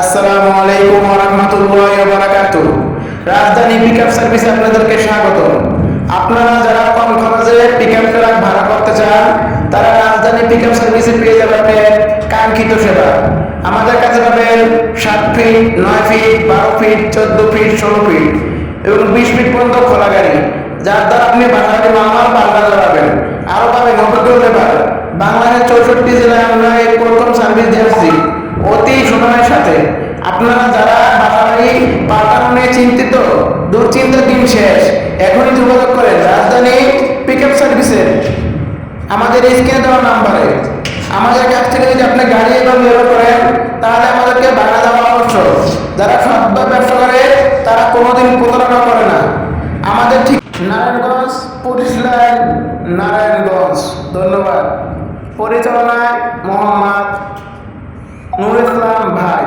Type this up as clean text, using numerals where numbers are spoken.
আসসালামু আলাইকুম ওয়া রাহমাতুল্লাহি ওয়া বারাকাতুহু। রাজধানী পিকআপ সার্ভিসে আপনাদেরকে স্বাগত। আপনারা যারা কম খরচে পিকআপ ট্রাক ভাড়া করতে চান, তারা রাজধানী পিকআপ সার্ভিসে পেয়ে যাবেন কাঙ্ক্ষিত সেবা। আমাদের কাছে পাবেন 7 feet, 9 feet, 12 feet, 14 feet, 16 feet এবং 20 ফিট পর্যন্ত খোলা গাড়ি, যার দ্বারা আপনি বাসাবাড়ি মালামাল পাল্টাতে পারবেন। আরও পাবেন অভিজ্ঞ লেবার। বাংলাদেশের 64 জেলায় আমরা এই প্রথম সার্ভিস দিয়েছি অতি সময়ের সাথে। আপনারা যারা বাসাবাড়ি পাল্টানো নিয়ে চিন্তিত, দুশ্চিন্তার দিন শেষ, এখনই যোগাযোগ করেন রাজধানী পিকআপ সার্ভিসে আমাদের স্ক্রিনে দেওয়া নাম্বারে। আমাদের কাছ থেকে যদি আপনি গাড়ি এবং ব্যবহার করেন, তাহলে আমাদেরকে ভাড়া দেওয়া আবশ্যক। যারা সৎ ব্যবসা করে তারা কোনোদিন প্রতারণা করে না। আমাদের ঠিক নারায়ণগঞ্জ পুলিশ লাইন, নারায়ণগঞ্জ। ধন্যবাদ। পরিচালনায় মোহাম্মদ নুর ইসলাম ভাই।